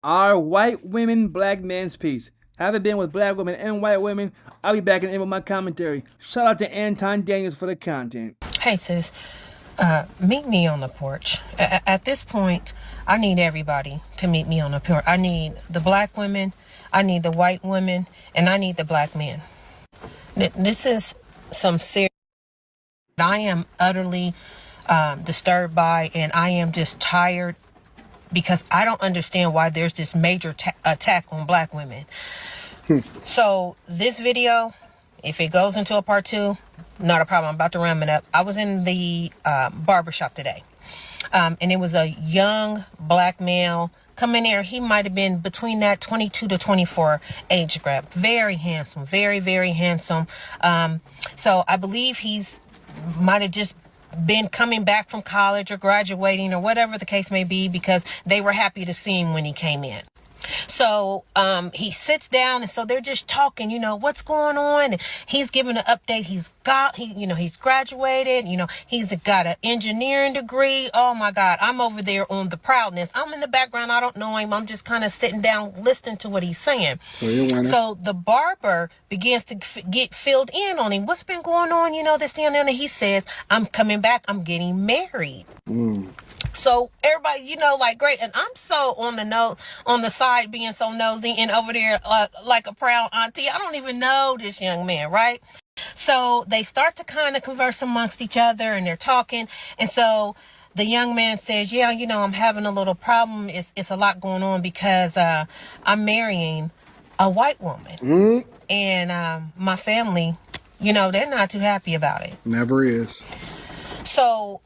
Are white women black men's piece? Have it been with black women and white women? I'll be back in the end with my commentary. Shout out to Anton Daniels for the content. Hey sis, meet me on the porch. At this point, I need everybody to meet me on the porch. I need the black women, I need the white women, and I need the black men. This is some serious. I am utterly disturbed by, and I am just tired because I don't understand why there's this major attack on black women. So this video, if it goes into a part 2, not a problem. I'm about to ram it up. I was in the barbershop today, and it was a young black male coming there. He might have been between that 22 to 24 age group. Very handsome, very, very handsome. So I believe he's might have just been coming back from college or graduating or whatever the case may be, because they were happy to see him when he came in. So he sits down, and so they're just talking, what's going on, and he's giving an update. He's graduated, he's got an engineering degree. Oh my God, I'm over there on the proudness. I'm in the background, I don't know him, I'm just kind of sitting down listening to what he's saying. So the barber begins to get filled in on him. What's been going on, this and he says, I'm coming back, I'm getting married. So everybody, like, great. And I'm so on the side being so nosy and over there like a proud auntie. I don't even know this young man, right? So they start to kind of converse amongst each other, and they're talking. And so the young man says, yeah, I'm having a little problem. It's a lot going on because I'm marrying a white woman. And my family, they're not too happy about it. Never is. So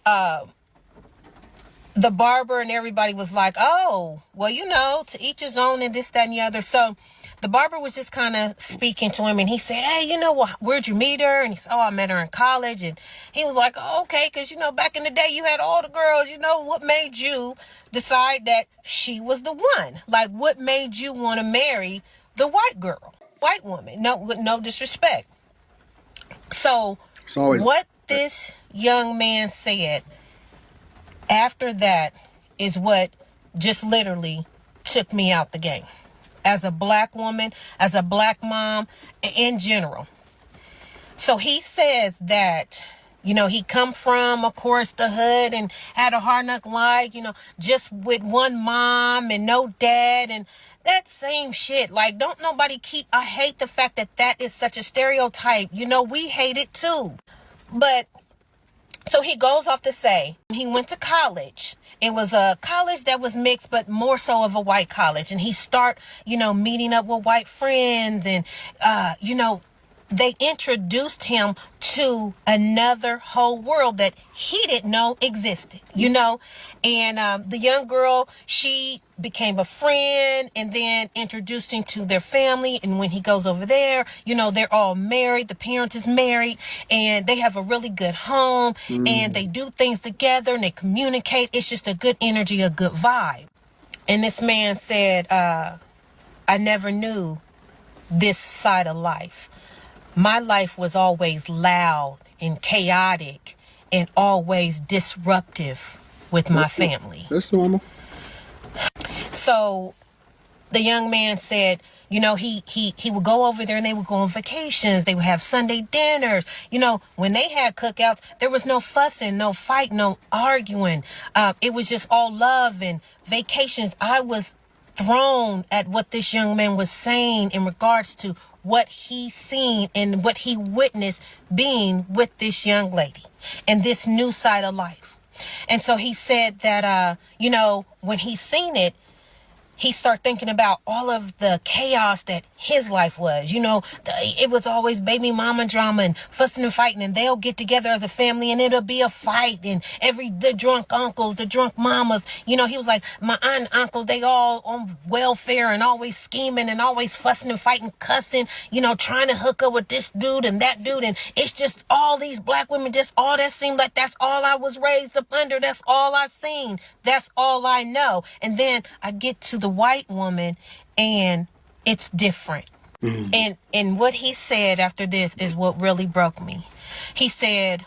the barber and everybody was like, oh, well, to each his own and this, that, and the other. So the barber was just kind of speaking to him, and he said, hey, where'd you meet her? And he said, oh, I met her in college. And he was like, oh, okay, because, back in the day you had all the girls. What made you decide that she was the one? Like, what made you want to marry the white girl, white woman? No, with no disrespect. So what this young man said after that is what just literally took me out the game. As a black woman, as a black mom, in general. So he says that, he come from, of course, the hood and had a hard knock life, just with one mom and no dad and that same shit. Like, don't nobody I hate the fact that that is such a stereotype. We hate it too. But so he goes off to say he went to college. It was a college that was mixed, but more so of a white college. And he start, meeting up with white friends. And, they introduced him to another whole world that he didn't know existed, And the young girl, she became a friend and then introduced him to their family. And when he goes over there, they're all married. The parent is married and they have a really good home and they do things together and they communicate. It's just a good energy, a good vibe. And this man said, I never knew this side of life. My life was always loud and chaotic and always disruptive with my family. That's normal. So the young man said, he would go over there and they would go on vacations. They would have Sunday dinners. When they had cookouts, there was no fussing, no fight, no arguing. It was just all love and vacations. I was thrown at what this young man was saying in regards to what he seen and what he witnessed being with this young lady and this new side of life. And so he said that, when he seen it, he started thinking about all of the chaos that his life was. It was always baby mama drama and fussing and fighting, and they'll get together as a family and it'll be a fight, and the drunk uncles, the drunk mamas, he was like, my aunt and uncles, they all on welfare and always scheming and always fussing and fighting, cussing, trying to hook up with this dude and that dude. And it's just all these black women, just all that seemed like that's all I was raised up under. That's all I seen. That's all I know. And then I get to the white woman and it's different. And what he said after this is what really broke me. He said,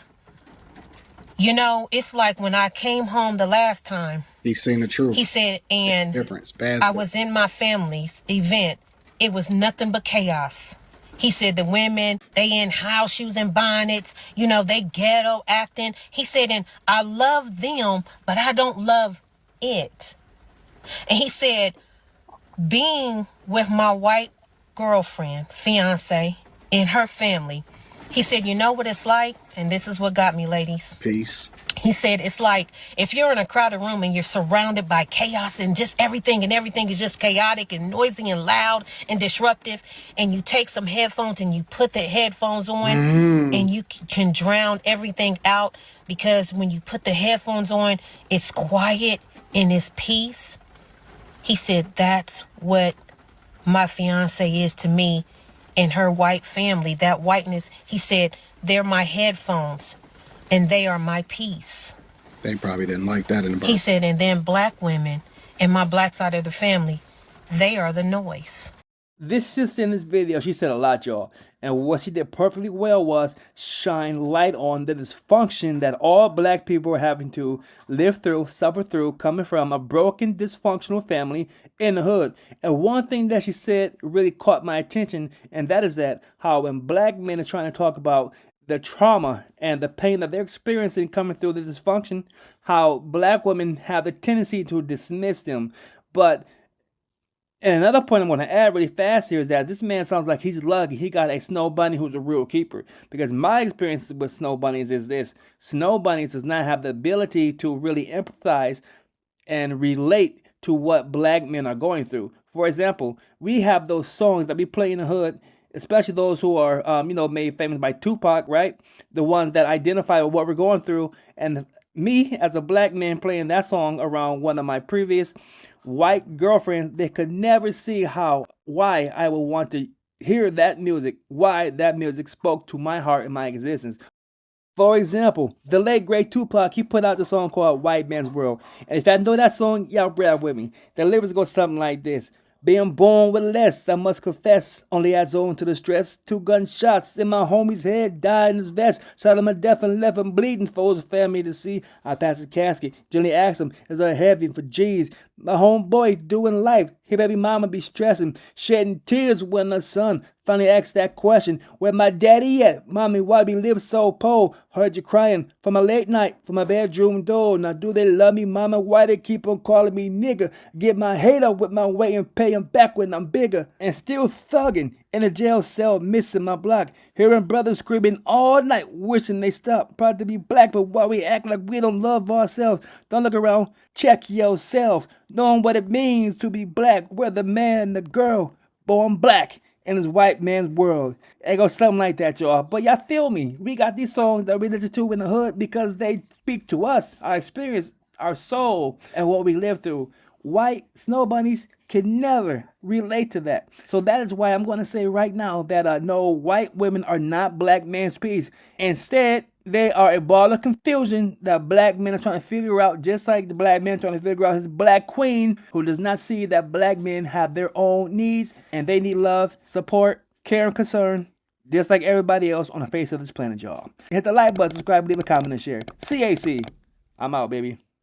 it's like when I came home the last time He's seen the truth. He said, and Difference. Bad I stuff. was in my family's event. It was nothing but chaos. He said the women, they in house shoes and bonnets, you know, they ghetto acting. He said, and I love them, but I don't love it. And he said, being with my white girlfriend, fiance, and her family, he said, you know what it's like? And this is what got me, ladies. Peace. He said, it's like if you're in a crowded room and you're surrounded by chaos and just everything, and everything is just chaotic and noisy and loud and disruptive, and you take some headphones and you put the headphones on and you can drown everything out, because when you put the headphones on, it's quiet and it's peace. He said, that's what my fiance is to me and her white family. That whiteness, he said, they're my headphones and they are my peace. They probably didn't like that in the Bible. He said, and then black women and my black side of the family, they are the noise. This sister in this video, she said a lot, y'all. And what she did perfectly well was shine light on the dysfunction that all black people are having to live through, suffer through, coming from a broken, dysfunctional family in the hood. And one thing that she said really caught my attention, and that is that how when black men are trying to talk about the trauma and the pain that they're experiencing coming through the dysfunction, how black women have the tendency to dismiss them. But and another point I'm going to add really fast here is that this man sounds like he's lucky. He got a snow bunny who's a real keeper. Because my experiences with snow bunnies is this. Snow bunnies does not have the ability to really empathize and relate to what black men are going through. For example, we have those songs that we play in the hood, especially those who are, made famous by Tupac, right? The ones that identify with what we're going through. And me, as a black man playing that song around one of my previous white girlfriends, they could never see why I would want to hear that music, why that music spoke to my heart and my existence. For example, the late great Tupac, he put out the song called White Man's World. And if I know that song, y'all rap with me. The lyrics go something like this. Being born with less, I must confess, only adds on to the stress. 2 gunshots in my homie's head, died in his vest. Shot him a death and left him bleeding for his family to see. I passed the casket, gently asked him, is there heavy for G's? My homeboy doing life, he baby mama be stressing, shedding tears when her son finally asked that question. Where my daddy at? Mommy, why we live so poor? Heard you crying from a late night from my bedroom door. Now do they love me, mama? Why they keep on calling me nigga? Get my hate up with my weight and pay him back when I'm bigger. And still thugging in a jail cell, missing my block. Hearing brothers screaming all night, wishing they stop. Proud to be black, but why we act like we don't love ourselves? Don't look around, check yourself. Knowing what it means to be black, whether man or girl, born black in this white man's world. It goes something like that, y'all. But y'all feel me? We got these songs that we listen to in the hood because they speak to us, our experience, our soul, and what we live through. White snow bunnies can never relate to that. So that is why I'm going to say right now that no, white women are not black man's peace. Instead, they are a ball of confusion that black men are trying to figure out, just like the black man trying to figure out his black queen, who does not see that black men have their own needs and they need love, support, care, and concern, just like everybody else on the face of this planet, y'all. Hit the like button, subscribe, leave a comment, and share. CAC. I'm out, baby.